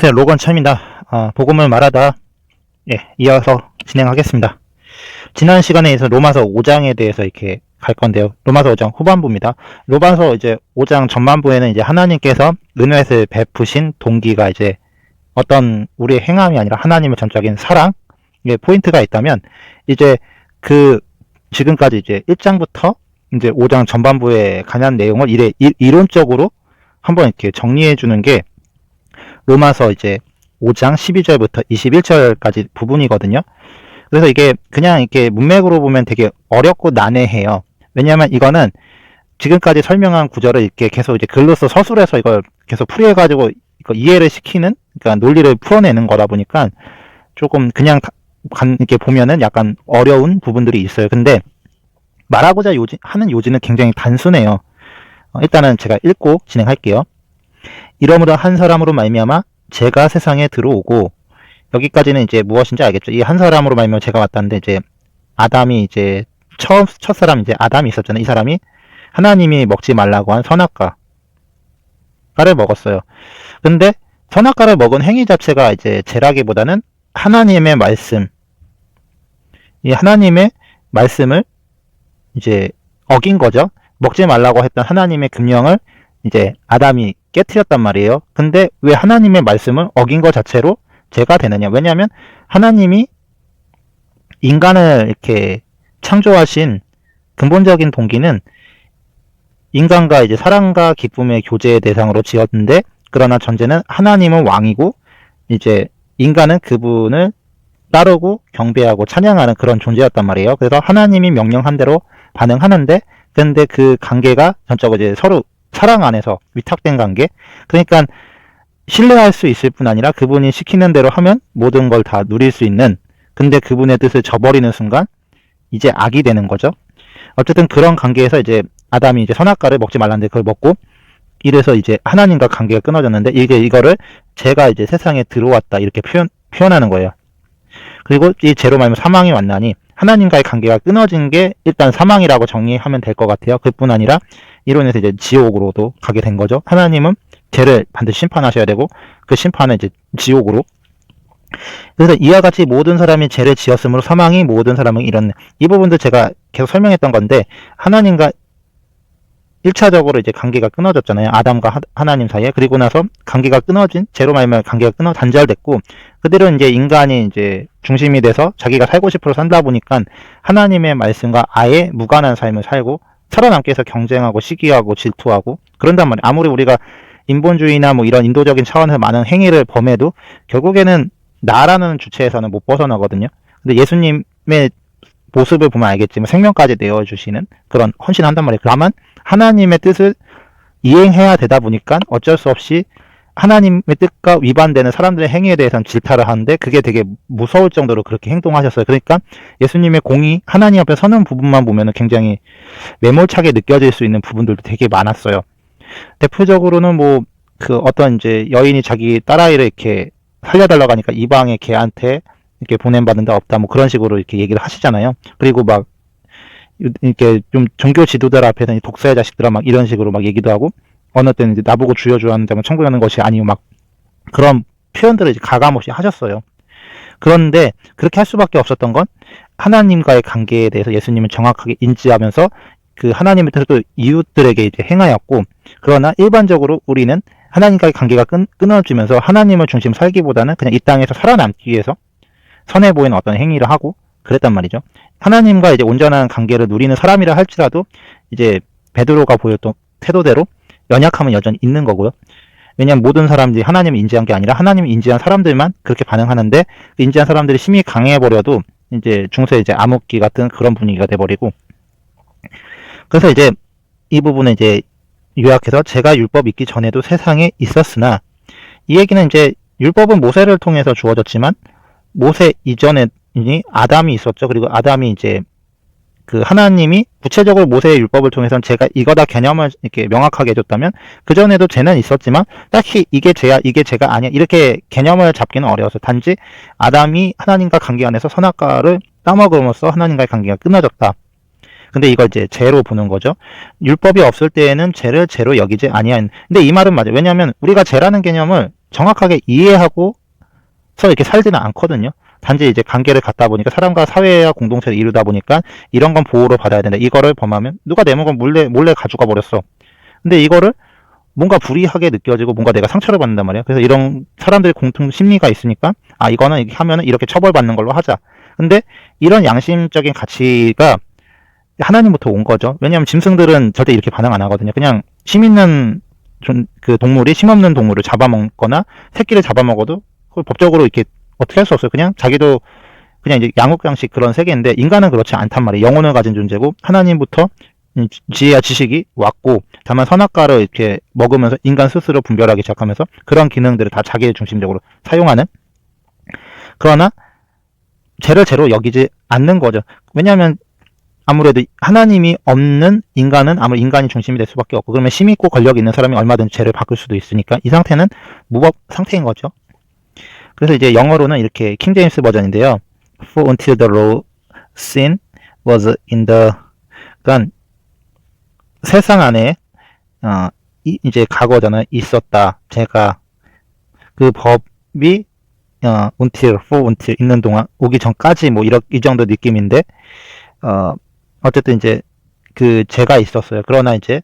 네, 로건 참입니다. 복음을 말하다, 이어서 진행하겠습니다. 지난 시간에 로마서 5장에 대해서 이렇게 갈 건데요. 로마서 5장 후반부입니다. 로마서 이제 5장 전반부에는 이제 하나님께서 은혜를 베푸신 동기가 이제 어떤 우리의 행함이 아니라 하나님의 전적인 사랑의 포인트가 있다면, 이제 지금까지 이제 1장부터 이제 5장 전반부에 관한 내용을 이론적으로 한번 이렇게 정리해 주는 게 로마서 이제 5장 12절부터 21절까지 부분이거든요. 그래서 이게 그냥 이렇게 문맥으로 보면 되게 어렵고 난해해요. 왜냐하면 이거는 지금까지 설명한 구절을 이렇게 계속 이제 글로서 서술해서 이걸 계속 풀이해가지고 이거 이해를 시키는, 그러니까 논리를 풀어내는 거다 보니까 조금 그냥 이렇게 보면은 약간 어려운 부분들이 있어요. 근데 말하고자 하는 요지는 굉장히 단순해요. 일단은 제가 읽고 진행할게요. 이러므로 한 사람으로 말미암아 죄가 세상에 들어오고, 여기까지는 이제 무엇인지 알겠죠? 이 한 사람으로 말미암아 죄가 왔다는데, 이제 아담이 이제 첫사람 이제 아담이 있었잖아요. 이 사람이 하나님이 먹지 말라고 한 선악과를 먹었어요. 근데 선악과를 먹은 행위 자체가 이제 죄라기보다는 하나님의 말씀, 이 하나님의 말씀을 이제 어긴 거죠. 먹지 말라고 했던 하나님의 금령을 이제 아담이 깨트렸단 말이에요. 근데 왜 하나님의 말씀을 어긴 것 자체로 죄가 되느냐? 왜냐하면 하나님이 인간을 이렇게 창조하신 근본적인 동기는 인간과 이제 사랑과 기쁨의 교제의 대상으로 지었는데, 그러나 전제는 하나님은 왕이고 이제 인간은 그분을 따르고 경배하고 찬양하는 그런 존재였단 말이에요. 그래서 하나님이 명령한 대로 반응하는데, 근데 그 관계가 전적으로 이제 서로 사랑 안에서 위탁된 관계. 그러니까 신뢰할 수 있을 뿐 아니라 그분이 시키는 대로 하면 모든 걸 다 누릴 수 있는, 근데 그분의 뜻을 저버리는 순간 이제 악이 되는 거죠. 어쨌든 그런 관계에서 이제 아담이 이제 선악과를 먹지 말라는데 그걸 먹고, 이래서 이제 하나님과 관계가 끊어졌는데, 이거를 죄가 이제 세상에 들어왔다 이렇게 표현하는 거예요. 그리고 이 죄로 말하면 사망이 왔나니, 하나님과의 관계가 끊어진 게 일단 사망이라고 정리하면 될 것 같아요. 그뿐 아니라 이론에서 이제 지옥으로도 가게 된 거죠. 하나님은 죄를 반드시 심판하셔야 되고, 그 심판은 이제 지옥으로. 그래서 이와 같이 모든 사람이 죄를 지었으므로 사망이 모든 사람을 이뤘네. 이 부분도 제가 계속 설명했던 건데, 하나님과 1차적으로 이제 관계가 끊어졌잖아요. 아담과 하나님 사이에. 그리고 나서 관계가 끊어진, 죄로 말하면 관계가 단절됐고, 그대로 이제 인간이 이제 중심이 돼서 자기가 살고 싶어서 산다 보니까 하나님의 말씀과 아예 무관한 삶을 살고, 살아남기 위해서 경쟁하고 시기하고 질투하고 그런단 말이에요. 아무리 우리가 인본주의나 뭐 이런 인도적인 차원에서 많은 행위를 범해도 결국에는 나라는 주체에서는 못 벗어나거든요. 근데 예수님의 모습을 보면 알겠지만 생명까지 내어주시는 그런 헌신한단 말이에요. 다만 하나님의 뜻을 이행해야 되다 보니까 어쩔 수 없이 하나님의 뜻과 위반되는 사람들의 행위에 대해서는 질타를 하는데, 그게 되게 무서울 정도로 그렇게 행동하셨어요. 그러니까 예수님의 공의, 하나님 앞에 서는 부분만 보면은 굉장히 매몰차게 느껴질 수 있는 부분들도 되게 많았어요. 대표적으로는 뭐 어떤 이제 여인이 자기 딸아이를 이렇게 살려달라고 하니까 이방의 개한테 이렇게 보냄받는 데 없다, 뭐 그런 식으로 이렇게 얘기를 하시잖아요. 그리고 막 이렇게 좀 종교 지도자 앞에서 독사의 자식들아 막 이런 식으로 막 얘기도 하고, 어느 때는 이제 나보고 주여 하는데 뭐 천국 가는 것이 아니고 막 그런 표현들을 이제 가감없이 하셨어요. 그런데 그렇게 할 수밖에 없었던 건 하나님과의 관계에 대해서 예수님은 정확하게 인지하면서 그 하나님의 뜻을 또 이웃들에게 이제 행하였고, 그러나 일반적으로 우리는 하나님과의 관계가 끊어지면서 하나님을 중심 살기보다는 그냥 이 땅에서 살아남기 위해서 선해 보이는 어떤 행위를 하고 그랬단 말이죠. 하나님과 이제 온전한 관계를 누리는 사람이라 할지라도 이제 베드로가 보였던 태도대로 연약함은 여전히 있는 거고요. 왜냐하면 모든 사람들이 하나님을 인지한 게 아니라 하나님을 인지한 사람들만 그렇게 반응하는데, 그 인지한 사람들이 심히 강해버려도 이제 중세 이제 암흑기 같은 그런 분위기가 돼버리고, 그래서 이제 이 부분에 이제 요약해서 제가 율법 있기 전에도 세상에 있었으나, 이 얘기는 이제 율법은 모세를 통해서 주어졌지만 모세 이전에 아담이 있었죠. 그리고 아담이 이제 그 하나님이 구체적으로 모세의 율법을 통해서는 제가 이거다 개념을 이렇게 명확하게 해줬다면, 그전에도 죄는 있었지만 딱히 이게 죄야 이게 죄가 아니야 이렇게 개념을 잡기는 어려워서, 단지 아담이 하나님과 관계 안에서 선악과를 따먹음으로써 하나님과의 관계가 끊어졌다. 근데 이걸 이제 죄로 보는 거죠. 율법이 없을 때에는 죄를 죄로 여기지 아니한. 근데 이 말은 맞아요. 왜냐하면 우리가 죄라는 개념을 정확하게 이해하고서 이렇게 살지는 않거든요. 단지 이제 관계를 갖다 보니까 사람과 사회와 공동체를 이루다 보니까 이런 건 보호를 받아야 된다. 이거를 범하면 누가 내 물건 몰래 가져가 버렸어. 근데 이거를 뭔가 불이하게 느껴지고 뭔가 내가 상처를 받는단 말이야. 그래서 이런 사람들의 공통 심리가 있으니까 이거는 이렇게 하면은 이렇게 처벌받는 걸로 하자. 근데 이런 양심적인 가치가 하나님부터 온 거죠. 왜냐하면 짐승들은 절대 이렇게 반응 안 하거든요. 그냥 심 있는 그 동물이 심 없는 동물을 잡아먹거나 새끼를 잡아먹어도 그걸 법적으로 이렇게 어떻게 할 수 없어요. 그냥 자기도 그냥 이제 양육양식 그런 세계인데 인간은 그렇지 않단 말이에요. 영혼을 가진 존재고 하나님부터 지혜와 지식이 왔고 다만 선악과를 이렇게 먹으면서 인간 스스로 분별하기 시작하면서 그런 기능들을 다 자기 중심적으로 사용하는, 그러나 죄를 죄로 여기지 않는 거죠. 왜냐하면 아무래도 하나님이 없는 인간은 아무리 인간이 중심이 될 수밖에 없고, 그러면 힘 있고 권력 있는 사람이 얼마든지 죄를 바꿀 수도 있으니까 이 상태는 무법 상태인 거죠. 그래서 이제 영어로는 이렇게 킹 제임스 버전인데요. For until the law sin was in the, 그러니까 세상 안에 이제 과거잖아요. 있었다. 제가 그 법이 until 있는 동안 오기 전까지 뭐 이 정도 느낌인데 어쨌든 이제 그 죄가 있었어요. 그러나 이제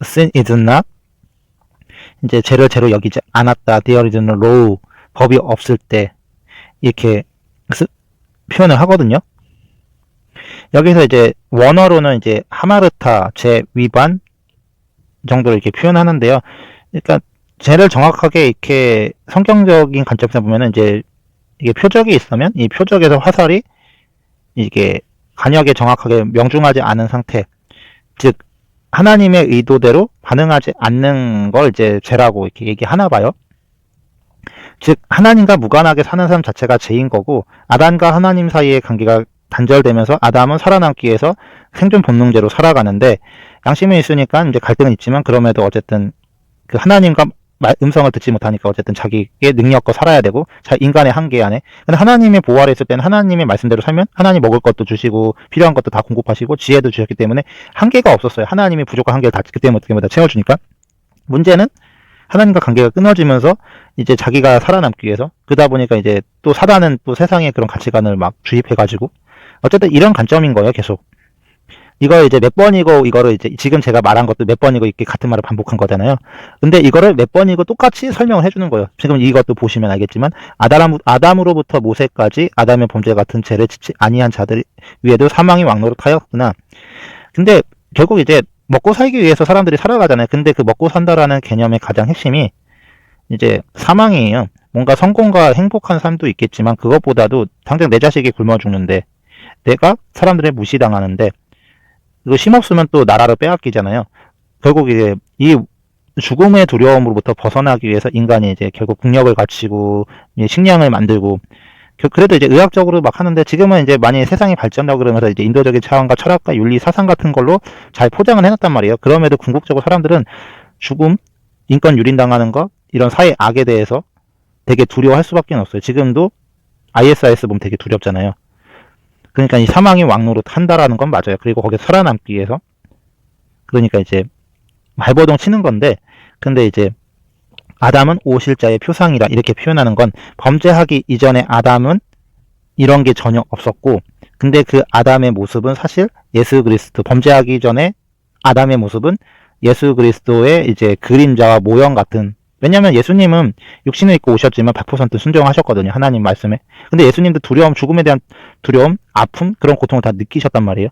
sin is not, 이제 죄를 죄로 여기지 않았다. There is no law, 법이 없을 때 이렇게 표현을 하거든요. 여기서 이제 원어로는 이제 하마르타, 죄 위반 정도로 이렇게 표현하는데요. 그러니까 죄를 정확하게 이렇게 성경적인 관점에서 보면은 이제 이게 표적이 있으면 이 표적에서 화살이 이게 간역에 정확하게 명중하지 않은 상태, 즉 하나님의 의도대로 반응하지 않는 걸 이제 죄라고 이렇게 얘기하나 봐요. 즉 하나님과 무관하게 사는 사람 자체가 죄인 거고, 아담과 하나님 사이의 관계가 단절되면서 아담은 살아남기 위해서 생존 본능대로 살아가는데, 양심은 있으니까 이제 갈등은 있지만 그럼에도 어쨌든 그 하나님과 음성을 듣지 못하니까 어쨌든 자기의 능력과 살아야 되고, 인간의 한계 안에. 근데 하나님의 보호 아래 있을 때는 하나님의 말씀대로 살면 하나님 먹을 것도 주시고 필요한 것도 다 공급하시고 지혜도 주셨기 때문에 한계가 없었어요. 하나님이 부족한 한계를 다 그때 다 채워주니까. 문제는 하나님과 관계가 끊어지면서 이제 자기가 살아남기 위해서, 그러다 보니까 이제 또 사단은 또 세상의 그런 가치관을 막 주입해가지고, 어쨌든 이런 관점인 거예요. 계속 이거 이제 몇 번이고, 이거를 이제 지금 제가 말한 것도 몇 번이고 이렇게 같은 말을 반복한 거잖아요. 근데 이거를 몇 번이고 똑같이 설명을 해주는 거예요. 지금 이것도 보시면 알겠지만 아담으로부터 모세까지 아담의 범죄 같은 죄를 짓지 아니한 자들 위에도 사망이 왕노릇하였구나. 근데 결국 이제 먹고 살기 위해서 사람들이 살아가잖아요. 근데 그 먹고 산다라는 개념의 가장 핵심이 이제 사망이에요. 뭔가 성공과 행복한 삶도 있겠지만 그것보다도 당장 내 자식이 굶어 죽는데, 내가 사람들의 무시당하는데, 이거 힘없으면 또 나라를 빼앗기잖아요. 결국 이제 이 죽음의 두려움으로부터 벗어나기 위해서 인간이 이제 결국 국력을 갖추고 식량을 만들고, 그래도 이제 의학적으로 막 하는데, 지금은 이제 많이 세상이 발전하고 그러면서 이제 인도적인 차원과 철학과 윤리 사상 같은 걸로 잘 포장을 해놨단 말이에요. 그럼에도 궁극적으로 사람들은 죽음, 인권 유린당하는 것, 이런 사회 악에 대해서 되게 두려워할 수밖에 없어요. 지금도 ISIS 보면 되게 두렵잖아요. 그러니까 이 사망이 왕노릇 한다라는 건 맞아요. 그리고 거기서 살아남기 위해서, 그러니까 이제 발버둥 치는 건데, 근데 이제 아담은 오실자의 표상이라 이렇게 표현하는 건, 범죄하기 이전에 아담은 이런 게 전혀 없었고, 근데 그 아담의 모습은 사실 예수 그리스도, 범죄하기 전에 아담의 모습은 예수 그리스도의 이제 그림자와 모형 같은, 왜냐면 예수님은 육신을 입고 오셨지만 100% 순종하셨거든요. 하나님 말씀에. 근데 예수님도 두려움, 죽음에 대한 두려움, 아픔, 그런 고통을 다 느끼셨단 말이에요.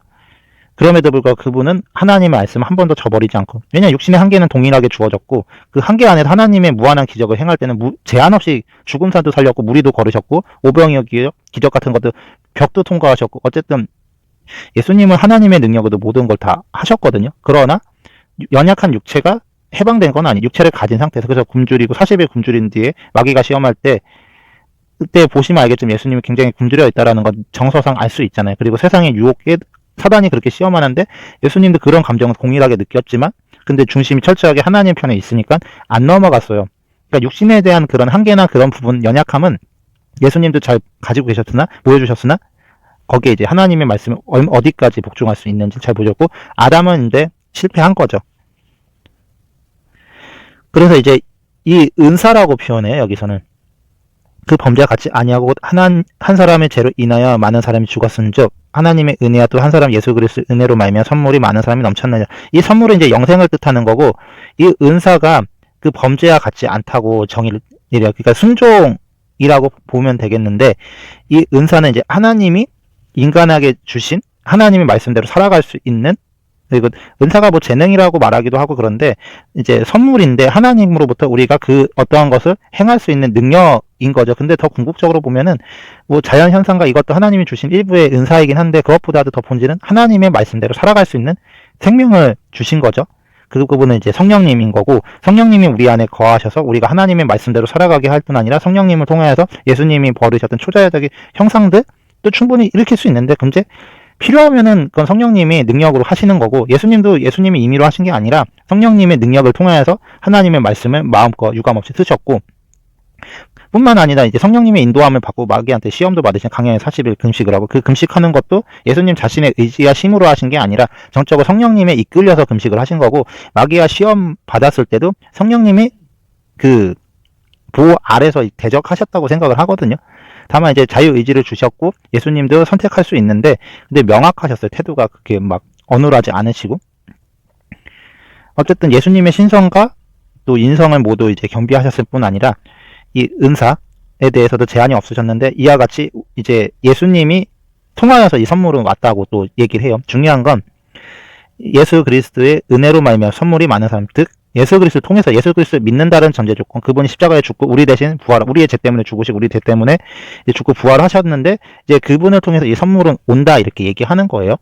그럼에도 불구하고 그분은 하나님의 말씀을 한 번도 저버리지 않고, 왜냐면 육신의 한계는 동일하게 주어졌고, 그 한계 안에서 하나님의 무한한 기적을 행할 때는 제한 없이 죽음산도 살렸고 무리도 걸으셨고 오병이어 기적 같은 것도 벽도 통과하셨고, 어쨌든 예수님은 하나님의 능력으로 모든 걸 다 하셨거든요. 그러나 연약한 육체가 해방된 건 아니, 육체를 가진 상태에서, 그래서 굶주리고 40일 굶주린 뒤에 마귀가 시험할 때, 그때 보시면 알겠지만 예수님이 굉장히 굶주려 있다라는 건 정서상 알 수 있잖아요. 그리고 세상의 유혹에 사단이 그렇게 시험하는데 예수님도 그런 감정을 동일하게 느꼈지만, 근데 중심이 철저하게 하나님 편에 있으니까 안 넘어갔어요. 그러니까 육신에 대한 그런 한계나 그런 부분, 연약함은 예수님도 잘 가지고 계셨으나, 보여주셨으나, 거기에 이제 하나님의 말씀을 어디까지 복종할 수 있는지 잘 보여줬고, 아담은 이제 실패한 거죠. 그래서 이제 이 은사라고 표현해요. 여기서는 그 범죄와 같이 아니하고 한 사람의 죄로 인하여 많은 사람이 죽었은즉 하나님의 은혜와 또 한 사람 예수 그리스도의 은혜로 말미암아 선물이 많은 사람이 넘쳤느냐. 이 선물은 이제 영생을 뜻하는 거고, 이 은사가 그 범죄와 같지 않다고 정의를 내려요. 그러니까 순종이라고 보면 되겠는데, 이 은사는 이제 하나님이 인간에게 주신 하나님의 말씀대로 살아갈 수 있는, 그리고 은사가 뭐 재능이라고 말하기도 하고 그런데 이제 선물인데 하나님으로부터 우리가 그 어떠한 것을 행할 수 있는 능력인 거죠. 근데 더 궁극적으로 보면은 뭐 자연 현상과 이것도 하나님이 주신 일부의 은사이긴 한데, 그것보다도 더 본질은 하나님의 말씀대로 살아갈 수 있는 생명을 주신 거죠. 그 부분은 이제 성령님인 거고, 성령님이 우리 안에 거하셔서 우리가 하나님의 말씀대로 살아가게 할 뿐 아니라 성령님을 통해서 예수님이 벌이셨던 초자연적인 형상들 또 충분히 일으킬 수 있는데, 근데 필요하면은 그건 성령님이 능력으로 하시는 거고, 예수님이 임의로 하신 게 아니라 성령님의 능력을 통하여서 하나님의 말씀을 마음껏 유감없이 쓰셨고, 뿐만 아니라 이제 성령님의 인도함을 받고 마귀한테 시험도 받으신 강야의 40일 금식을 하고, 그 금식하는 것도 예수님 자신의 의지와 힘으로 하신 게 아니라 정적으로 성령님에 이끌려서 금식을 하신 거고, 마귀가 시험 받았을 때도 성령님이 그 보호 아래서 대적하셨다고 생각을 하거든요. 다만 이제 자유의지를 주셨고 예수님도 선택할 수 있는데, 근데 명확하셨어요. 태도가 그렇게 막 어눌하지 않으시고. 어쨌든 예수님의 신성과 또 인성을 모두 이제 겸비하셨을 뿐 아니라 이 은사에 대해서도 제한이 없으셨는데, 이와 같이 이제 예수님이 통하여서 이 선물은 왔다고 또 얘기를 해요. 중요한 건 예수 그리스도의 은혜로 말미암아 선물이 많은 사람, 즉 예수 그리스도를 통해서 예수 그리스도를 믿는다는 전제 조건, 그분이 십자가에 죽고 우리 대신 부활, 우리의 죄 때문에 죽으시고 우리 죄 때문에 이제 죽고 부활하셨는데, 이제 그분을 통해서 이 선물은 온다 이렇게 얘기하는 거예요.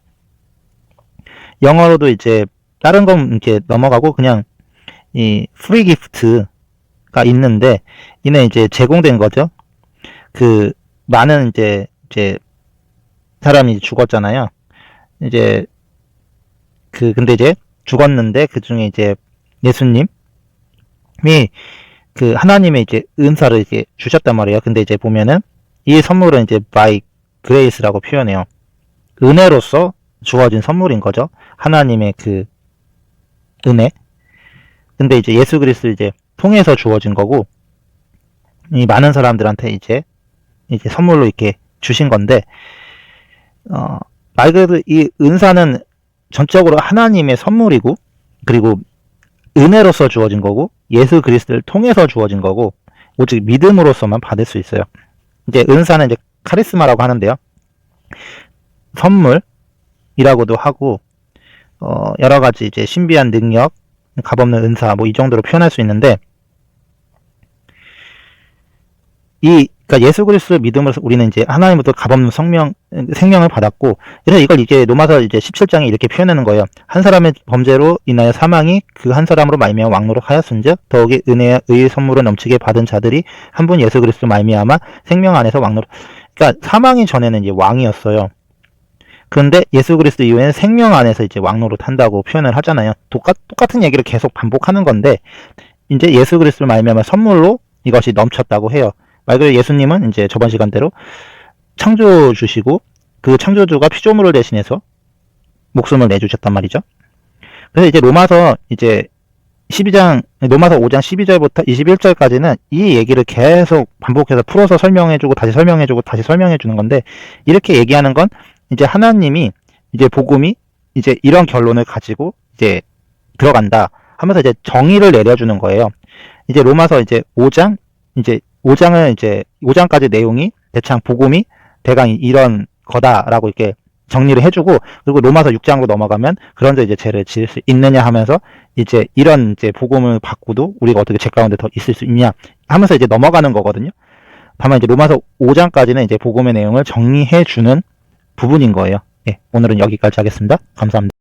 영어로도 이제 다른 건 이렇게 넘어가고 그냥 이 free gift가 있는데, 이는 이제 제공된 거죠. 그 많은 이제 사람이 죽었잖아요. 이제 근데 이제 죽었는데 그 중에 이제 예수님이 그 하나님의 이제 은사를 이제 주셨단 말이에요. 근데 이제 보면은 이 선물은 이제 by grace라고 표현해요. 은혜로서 주어진 선물인 거죠. 하나님의 그 은혜. 근데 이제 예수 그리스도 이제 통해서 주어진 거고, 이 많은 사람들한테 이제 선물로 이렇게 주신 건데, 말 그대로 이 은사는 전적으로 하나님의 선물이고, 그리고 은혜로서 주어진 거고, 예수 그리스도를 통해서 주어진 거고, 오직 믿음으로서만 받을 수 있어요. 이제 은사는 이제 카리스마라고 하는데요. 선물이라고도 하고, 여러 가지 이제 신비한 능력, 값없는 은사, 뭐 이 정도로 표현할 수 있는데, 그러니까 예수 그리스도를 믿음으로써 우리는 이제 하나님부터 값없는 생명을 받았고, 그래서 이걸 이제 로마서 이제 17장에 이렇게 표현하는 거예요. 한 사람의 범죄로 인하여 사망이 그 한 사람으로 말미암아 왕노릇 하였은즉 더욱이 은혜와 의의 선물을 넘치게 받은 자들이 한 분 예수 그리스도 말미암아 생명 안에서 왕노릇. 그러니까 사망이 전에는 이제 왕이었어요. 그런데 예수 그리스도 이후에는 생명 안에서 이제 왕노릇 한다고 표현을 하잖아요. 똑같은 얘기를 계속 반복하는 건데, 이제 예수 그리스도를 말미암아 선물로 이것이 넘쳤다고 해요. 말 그대로 예수님은 이제 저번 시간대로 창조주시고, 그 창조주가 피조물을 대신해서 목숨을 내주셨단 말이죠. 그래서 이제 로마서 5장 12절부터 21절까지는 이 얘기를 계속 반복해서 풀어서 설명해주고 다시 설명해주고 다시 설명해주는 건데, 이렇게 얘기하는 건 이제 하나님이 이제 복음이 이제 이런 결론을 가지고 이제 들어간다 하면서 이제 정의를 내려주는 거예요. 이제 로마서 이제 5장은 이제 5장까지 내용이 대창 복음이 대강 이런 거다라고 이렇게 정리를 해주고, 그리고 로마서 6장으로 넘어가면 그런데 이제 죄를 지을 수 있느냐 하면서 이제 이런 이제 복음을 받고도 우리가 어떻게 죄 가운데 더 있을 수 있냐 하면서 이제 넘어가는 거거든요. 다만 이제 로마서 5장까지는 이제 복음의 내용을 정리해주는 부분인 거예요. 예, 오늘은 여기까지 하겠습니다. 감사합니다.